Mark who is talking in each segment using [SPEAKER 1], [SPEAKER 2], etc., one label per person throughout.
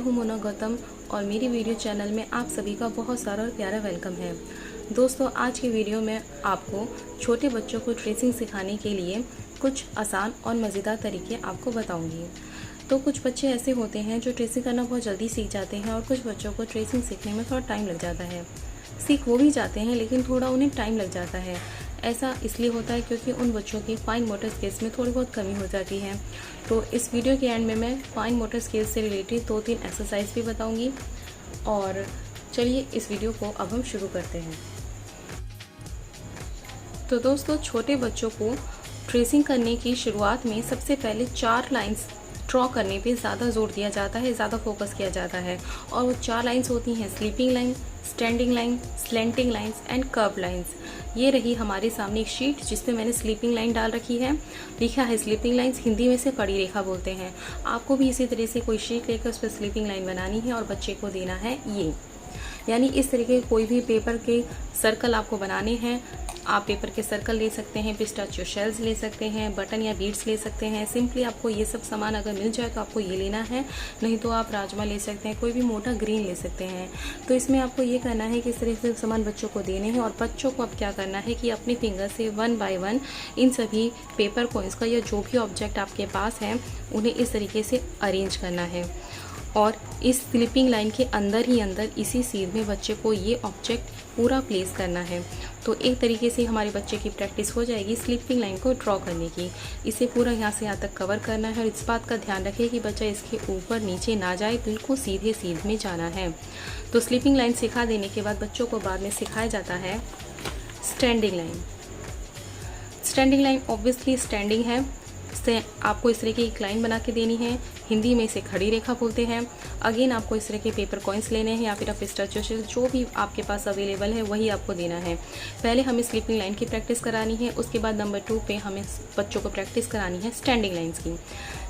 [SPEAKER 1] हूँ मोना गौतम और मेरी वीडियो चैनल में आप सभी का बहुत सारा और प्यारा वेलकम है। दोस्तों, आज की वीडियो में आपको छोटे बच्चों को ट्रेसिंग सिखाने के लिए कुछ आसान और मज़ेदार तरीके आपको बताऊंगी। तो कुछ बच्चे ऐसे होते हैं जो ट्रेसिंग करना बहुत जल्दी सीख जाते हैं और कुछ बच्चों को ट्रेसिंग सीखने में थोड़ा टाइम लग जाता है। सीख वो भी जाते हैं लेकिन थोड़ा उन्हें टाइम लग जाता है। ऐसा इसलिए होता है क्योंकि उन बच्चों की फाइन मोटर स्किल्स में थोड़ी बहुत कमी हो जाती है। तो इस वीडियो के एंड में मैं फाइन मोटर स्किल्स से रिलेटेड 2-3 एक्सरसाइज भी बताऊंगी। और चलिए इस वीडियो को अब हम शुरू करते हैं। तो दोस्तों, छोटे बच्चों को ट्रेसिंग करने की शुरुआत में सबसे पहले 4 लाइंस ड्रॉ करने पे ज़्यादा जोर दिया जाता है, ज़्यादा फोकस किया जाता है। और वो 4 लाइंस होती हैं sleeping line, standing line, slanting lines and curve lines. ये रही हमारे सामने एक शीट जिसमें मैंने स्लीपिंग लाइन डाल रखी है। लिखा है स्लीपिंग लाइंस, हिंदी में से कड़ी रेखा बोलते हैं। आपको भी इसी तरह से कोई शीट लेकर उस पर स्लीपिंग लाइन बनानी है और बच्चे को देना है ये, यानी इस तरीके कोई भी पेपर के सर्कल आपको बनाने हैं। आप पेपर के सर्कल ले सकते हैं, पिस्ताचियो शेल्स ले सकते हैं, बटन या बीड्स ले सकते हैं। सिंपली आपको ये सब सामान अगर मिल जाए तो आपको ये लेना है, नहीं तो आप राजमा ले सकते हैं, कोई भी मोटा ग्रीन ले सकते हैं। तो इसमें आपको ये करना है कि इस तरह से सामान बच्चों को देने हैं और बच्चों को अब क्या करना है कि अपने फिंगर से 1 बाय 1 इन सभी पेपर कोइंस का या जो भी ऑब्जेक्ट आपके पास है उन्हें इस तरीके से अरेंज करना है। और इस स्लीपिंग लाइन के अंदर ही अंदर इसी सीध में बच्चे को ये ऑब्जेक्ट पूरा प्लेस करना है। तो एक तरीके से हमारे बच्चे की प्रैक्टिस हो जाएगी स्लीपिंग लाइन को ड्रॉ करने की। इसे पूरा यहाँ से यहाँ तक कवर करना है और इस बात का ध्यान रखें कि बच्चा इसके ऊपर नीचे ना जाए, बिल्कुल सीधे सीध में जाना है। तो स्लीपिंग लाइन सिखा देने के बाद बच्चों को बाद में सिखाया जाता है standing line. Standing line obviously standing है, से आपको इस तरह की एक लाइन बना के देनी है। हिंदी में इसे खड़ी रेखा बोलते हैं। अगेन आपको इस तरह के पेपर कॉइन्स लेने हैं या फिर पिस्ताचियो शेल्स, जो भी आपके पास अवेलेबल है वही आपको देना है। पहले हमें स्लीपिंग लाइन की प्रैक्टिस करानी है, उसके बाद नंबर 2 पे हमें बच्चों को प्रैक्टिस करानी है स्टैंडिंग लाइन्स की।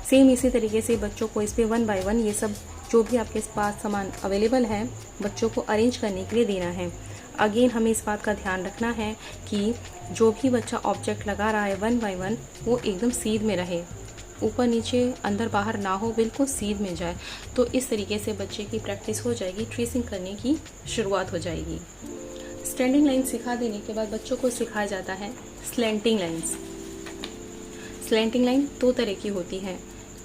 [SPEAKER 1] सेम इसी तरीके से बच्चों को इस पर 1 बाय 1 ये सब जो भी आपके पास सामान अवेलेबल है बच्चों को अरेंज करने के लिए देना है। अगेन हमें इस बात का ध्यान रखना है कि जो भी बच्चा ऑब्जेक्ट लगा रहा है 1 बाय 1 वो एकदम सीध में रहे, ऊपर नीचे अंदर बाहर ना हो, बिल्कुल सीध में जाए। तो इस तरीके से बच्चे की प्रैक्टिस हो जाएगी, ट्रेसिंग करने की शुरुआत हो जाएगी। स्टैंडिंग लाइन सिखा देने के बाद बच्चों को सिखाया जाता है स्लेंटिंग लाइन्स। स्लेंटिंग लाइन 2 तरह की होती है।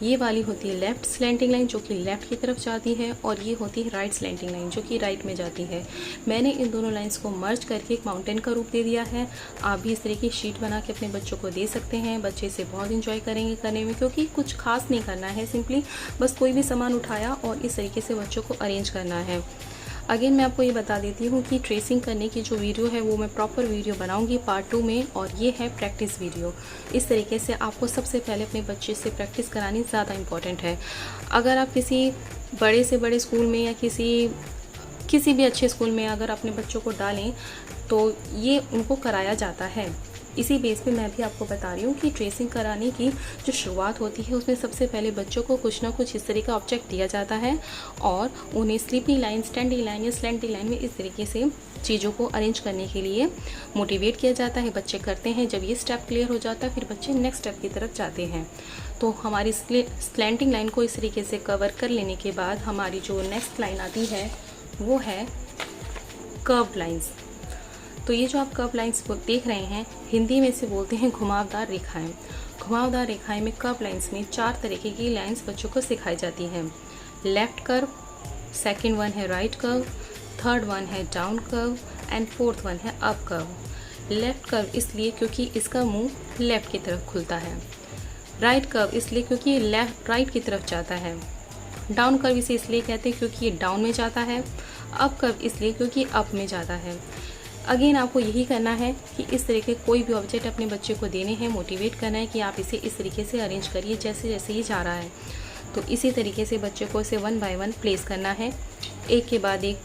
[SPEAKER 1] ये वाली होती है लेफ्ट स्लेंटिंग लाइन जो कि लेफ्ट की तरफ जाती है, और ये होती है राइट स्लेंटिंग लाइन जो कि राइट में जाती है। मैंने इन दोनों लाइंस को मर्ज करके एक माउंटेन का रूप दे दिया है। आप भी इस तरह की शीट बना के अपने बच्चों को दे सकते हैं। बच्चे इसे बहुत इंजॉय करेंगे करने में, क्योंकि कुछ खास नहीं करना है, सिंपली बस कोई भी सामान उठाया और इस तरीके से बच्चों को अरेंज करना है। अगेन मैं आपको ये बता देती हूँ कि ट्रेसिंग करने की जो वीडियो है वो मैं प्रॉपर वीडियो बनाऊंगी पार्ट 2 में, और ये है प्रैक्टिस वीडियो। इस तरीके से आपको सबसे पहले अपने बच्चे से प्रैक्टिस करानी ज़्यादा इम्पॉर्टेंट है। अगर आप किसी बड़े से बड़े स्कूल में या किसी भी अच्छे स्कूल में अगर अपने बच्चों को डालें तो ये उनको कराया जाता है। इसी बेस पे मैं भी आपको बता रही हूँ कि ट्रेसिंग कराने की जो शुरुआत होती है उसमें सबसे पहले बच्चों को कुछ ना कुछ इस तरह का ऑब्जेक्ट दिया जाता है और उन्हें स्लीपिंग लाइन, स्टैंडिंग लाइन या स्लेंटिंग लाइन में इस तरीके से चीज़ों को अरेंज करने के लिए मोटिवेट किया जाता है। बच्चे करते हैं, जब ये स्टेप क्लियर हो जाता है फिर बच्चे नेक्स्ट स्टेप की तरफ जाते हैं। तो हमारी स्लेंटिंग लाइन को इस तरीके से कवर कर लेने के बाद हमारी जो नेक्स्ट लाइन आती है वो है कर्व लाइन्स। तो ये जो आप कर्व लाइंस को देख रहे हैं हिंदी में से बोलते हैं घुमावदार रेखाएं। घुमावदार रेखाएं में कर्व लाइंस में 4 तरीके की लाइंस बच्चों को सिखाई जाती हैं। लेफ्ट कर्व, सेकंड वन है राइट कर्व, थर्ड वन है down curve and fourth one है अप कर्व। लेफ्ट कर्व इसलिए क्योंकि इसका मुंह लेफ्ट की तरफ खुलता है। राइट कर्व इसलिए क्योंकि ये लेफ्ट राइट की तरफ जाता है। डाउन कर्व इसे इसलिए कहते हैं क्योंकि ये डाउन में जाता है। अप कर्व इसलिए क्योंकि अप में जाता है। अगेन आपको यही करना है कि इस तरह के कोई भी ऑब्जेक्ट अपने बच्चे को देने हैं, मोटिवेट करना है कि आप इसे इस तरीके से अरेंज करिए जैसे जैसे ये जा रहा है। तो इसी तरीके से बच्चे को इसे 1 बाय 1 प्लेस करना है। एक के बाद एक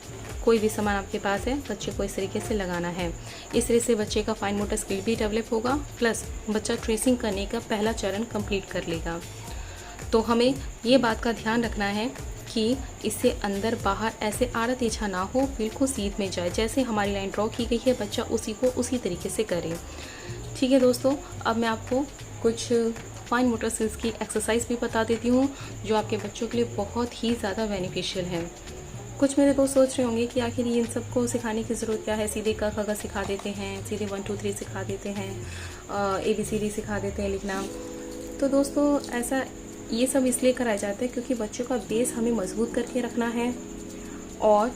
[SPEAKER 1] कोई भी सामान आपके पास है बच्चे को इस तरीके से लगाना है। इस तरह से बच्चे का फाइन मोटर स्किल भी डेवलप होगा, प्लस बच्चा ट्रेसिंग करने का पहला चरण कंप्लीट कर लेगा। तो हमें ये बात का ध्यान रखना है कि इससे अंदर बाहर ऐसे आड़ा तिरछा ना हो, बिल्कुल सीध में जाए। जैसे हमारी लाइन ड्रॉ की गई है बच्चा उसी को उसी तरीके से करे। ठीक है दोस्तों, अब मैं आपको कुछ फाइन मोटर स्किल्स की एक्सरसाइज भी बता देती हूँ जो आपके बच्चों के लिए बहुत ही ज़्यादा बेनिफिशियल है। कुछ मेरे दोस्त सोच रहे होंगे कि आखिर इन सबको सिखाने की ज़रूरत क्या है, सीधे क ख ग सिखा देते हैं, सीधे 1 2 3 सिखा देते हैं, ABCD सिखा देते हैं लिखना। तो दोस्तों ऐसा ये सब इसलिए कराया जाता है क्योंकि बच्चों का बेस हमें मजबूत करके रखना है और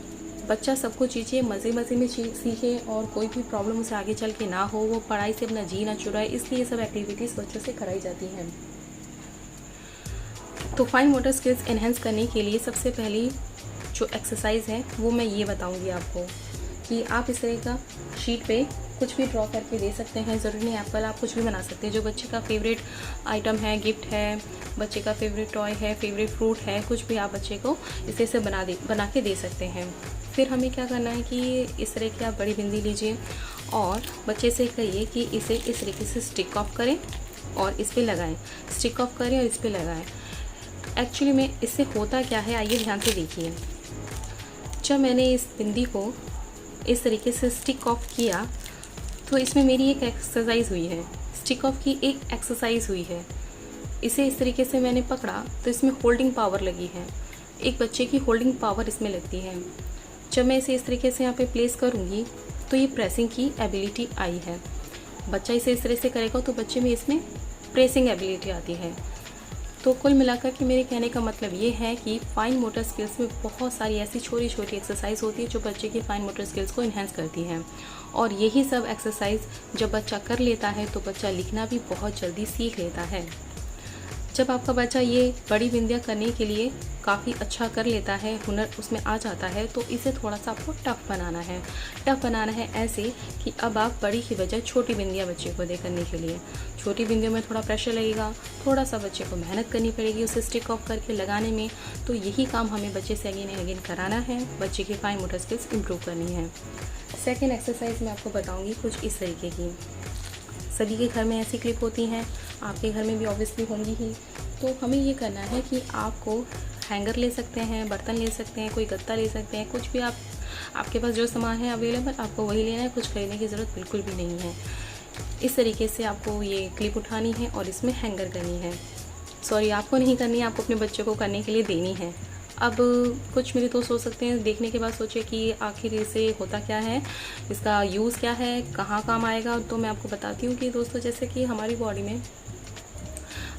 [SPEAKER 1] बच्चा सबको चीज़ें मज़े मज़े में सीखे और कोई भी प्रॉब्लम उसे आगे चल के ना हो, वो पढ़ाई से अपना जी ना चुराए, इसलिए ये सब एक्टिविटीज़ बच्चों से कराई जाती हैं। तो फाइन मोटर स्किल्स एनहेंस करने के लिए सबसे पहली जो एक्सरसाइज है वो मैं ये बताऊंगी आपको कि आप इस तरह का शीट पे कुछ भी ड्रॉ करके दे सकते हैं। ज़रूरी नहीं एप्पल, आप कुछ भी बना सकते हैं। जो बच्चे का फेवरेट आइटम है, गिफ्ट है, बच्चे का फेवरेट टॉय है, फेवरेट फ्रूट है, कुछ भी आप बच्चे को इसे से बना के दे सकते हैं। फिर हमें क्या करना है कि इस तरह की आप बड़ी बिंदी लीजिए और बच्चे से कहिए कि इसे इस तरीके से स्टिक ऑफ करें और इस पर लगाएं। स्टिक ऑफ करें और इस पर लगाएं। एक्चुअली में इससे होता क्या है, आइए ध्यान से देखिए। जब मैंने इस बिंदी को इस तरीके से स्टिक ऑफ किया तो इसमें मेरी एक एक्सरसाइज हुई है, स्टिक ऑफ की एक एक्सरसाइज हुई है। इसे इस तरीके से मैंने पकड़ा तो इसमें होल्डिंग पावर लगी है, एक बच्चे की होल्डिंग पावर इसमें लगती है। जब मैं इसे इस तरीके से यहाँ पे प्लेस करूँगी तो ये प्रेसिंग की एबिलिटी आई है। बच्चा इसे इस तरह से करेगा तो बच्चे में इसमें प्रेसिंग एबिलिटी आती है। तो कुल मिलाकर के मेरे कहने का मतलब ये है कि फाइन मोटर स्किल्स में बहुत सारी ऐसी छोटी छोटी एक्सरसाइज होती है जो बच्चे की फाइन मोटर स्किल्स को इन्हेंस करती हैं। और यही सब एक्सरसाइज जब बच्चा कर लेता है तो बच्चा लिखना भी बहुत जल्दी सीख लेता है। जब आपका बच्चा ये बड़ी बिंदियाँ करने के लिए काफ़ी अच्छा कर लेता है, हुनर उसमें आ जाता है, तो इसे थोड़ा सा आपको टफ़ बनाना है। टफ़ बनाना है ऐसे कि अब आप बड़ी की बजाय छोटी बिंदियाँ बच्चे को दे करने के लिए। छोटी बिंदियों में थोड़ा प्रेशर लगेगा, थोड़ा सा बच्चे को मेहनत करनी पड़ेगी उसे स्टिक ऑफ करके लगाने में। तो यही काम हमें बच्चे से अगेन एंड अगेन कराना है, बच्चे की फाइन मोटर स्किल्स इम्प्रूव करनी है। सेकेंड एक्सरसाइज मैं आपको बताऊँगी कुछ इस तरीके की। सभी के घर में ऐसी क्लिप होती हैं, आपके घर में भी ऑब्वियसली होंगी ही। तो हमें ये करना है कि आपको हैंगर ले सकते हैं, बर्तन ले सकते हैं, कोई गत्ता ले सकते हैं, कुछ भी आपके पास जो सामान है अवेलेबल आपको वही लेना है, कुछ खरीदने की ज़रूरत बिल्कुल भी नहीं है। इस तरीके से आपको ये क्लिप उठानी है और इसमें हैंगर करनी है। सॉरी, आपको नहीं करनी है, आपको अपने बच्चे को करने के लिए देनी है। अब कुछ मेरे दोस्त सोच सकते हैं, देखने के बाद सोचे कि आखिर इसे होता क्या है, इसका यूज़ क्या है, कहाँ काम आएगा। तो मैं आपको बताती हूँ कि दोस्तों, जैसे कि हमारी बॉडी में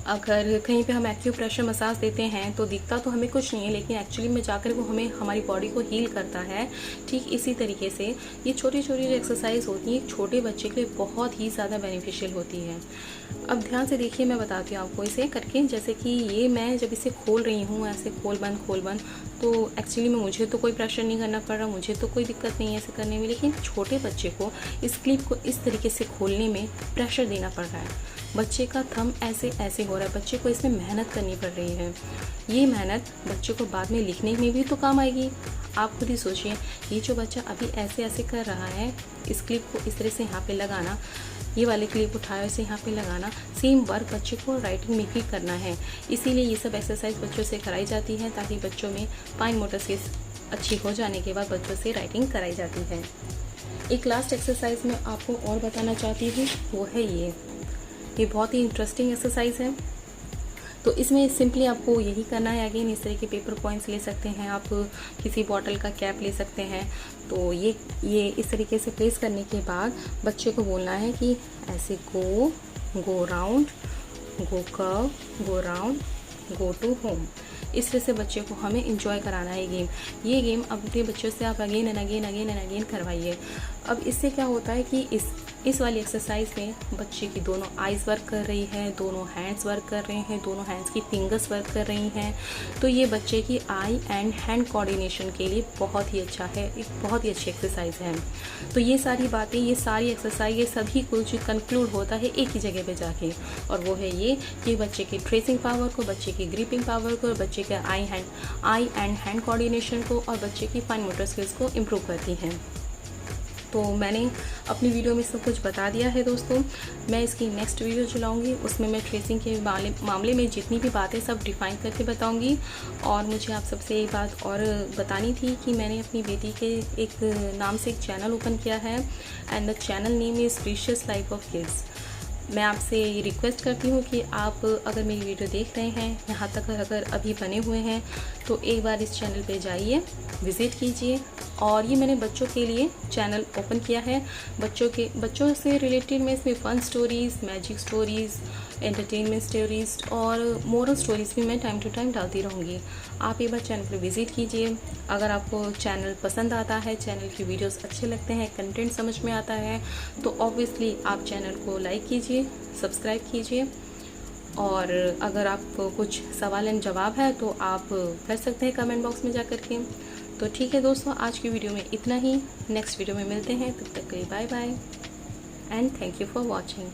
[SPEAKER 1] अगर कहीं पे हम एक्यूप्रेशर मसाज देते हैं तो दिखता तो हमें कुछ नहीं है, लेकिन एक्चुअली में जाकर वो हमें हमारी बॉडी को हील करता है। ठीक इसी तरीके से ये छोटी छोटी जो एक्सरसाइज होती हैं छोटे बच्चे के लिए बहुत ही ज़्यादा बेनिफिशियल होती है। अब ध्यान से देखिए, मैं बताती हूँ आपको इसे करके। जैसे कि ये मैं जब इसे खोल रही हूँ ऐसे खोल बंद, तो एक्चुअली में मुझे तो कोई प्रेशर नहीं करना पड़ रहा, मुझे तो कोई दिक्कत नहीं है ऐसे करने में, लेकिन छोटे बच्चे को इस क्लिप को इस तरीके से खोलने में प्रेशर देना पड़ रहा है। बच्चे का थंब ऐसे हो रहा है, बच्चे को इसमें मेहनत करनी पड़ रही है। ये मेहनत बच्चे को बाद में लिखने में भी तो काम आएगी। आप खुद ही सोचिए, ये जो बच्चा अभी ऐसे कर रहा है, इस क्लिप को इस तरह से यहाँ पे लगाना, ये वाले क्लिप उठाया इसे यहाँ पे लगाना, सेम वर्क बच्चे को राइटिंग में भी करना है। इसीलिए ये सब एक्सरसाइज बच्चों से कराई जाती है ताकि बच्चों में फाइन मोटर स्किल्स अच्छी हो जाने के बाद बच्चों से राइटिंग कराई जाती है। एक लास्ट एक्सरसाइज मैं आपको और बताना चाहती हूँ, वो है ये बहुत ही इंटरेस्टिंग एक्सरसाइज है। तो इसमें सिंपली आपको यही करना है। अगेन इस तरह के पेपर कॉइन्स ले सकते हैं आप, किसी बॉटल का कैप ले सकते हैं। तो ये इस तरीके से प्लेस करने के बाद बच्चे को बोलना है कि ऐसे go round, go curve, go round, go to home. इस तरह से बच्चे को हमें इंजॉय कराना है ये गेम अपने बच्चों से आप अगेन एंड अगेन करवाइए। अब इससे क्या होता है कि इस वाली एक्सरसाइज में बच्चे की दोनों आइज़ वर्क कर रही है, दोनों हैंड्स वर्क कर रहे हैं, दोनों हैंड्स की फिंगर्स वर्क कर रही हैं। तो ये बच्चे की आई एंड हैंड कोऑर्डिनेशन के लिए बहुत ही अच्छा है, एक बहुत ही अच्छी एक्सरसाइज है। तो ये सारी बातें, ये सारी एक्सरसाइज, ये सभी कुछ कंक्लूड होता है एक ही जगह पे जाके, और वो है ये कि बच्चे की ट्रेसिंग पावर को, बच्चे की ग्रिपिंग पावर को, बच्चे के आई एंड हैंड कोऑर्डिनेशन को और बच्चे की फाइन मोटर स्किल्स को इम्प्रूव करती हैं। तो मैंने अपनी वीडियो में सब कुछ बता दिया है दोस्तों। मैं इसकी नेक्स्ट वीडियो चलाऊँगी, उसमें मैं ट्रेसिंग के मामले में जितनी भी बातें सब डिफ़ाइन करके बताऊँगी। और मुझे आप सबसे एक बात और बतानी थी कि मैंने अपनी बेटी के एक नाम से एक चैनल ओपन किया है, and the channel name is precious life of kids. मैं आपसे ये रिक्वेस्ट करती हूँ कि आप अगर मेरी वीडियो देख रहे हैं, यहाँ तक अगर अभी बने हुए हैं, तो एक बार इस चैनल पे जाइए, विज़िट कीजिए। और ये मैंने बच्चों के लिए चैनल ओपन किया है। बच्चों से रिलेटेड मैं इसमें fun stories, magic stories, entertainment stories और मोरल स्टोरीज़ भी मैं टाइम टू टाइम डालती रहूँगी। आप एक बार चैनल पर विज़िट कीजिए। अगर आपको चैनल पसंद आता है, चैनल की वीडियोस अच्छे लगते हैं, कंटेंट समझ में आता है, तो ऑब्वियसली आप चैनल को लाइक कीजिए, सब्सक्राइब कीजिए। और अगर आपको कुछ सवाल एंड जवाब है तो आप कर सकते हैं कमेंट बॉक्स में जा कर के। तो ठीक है दोस्तों, आज की वीडियो में इतना ही। नेक्स्ट वीडियो में मिलते हैं, तब तक के लिए bye bye and thank you for watching.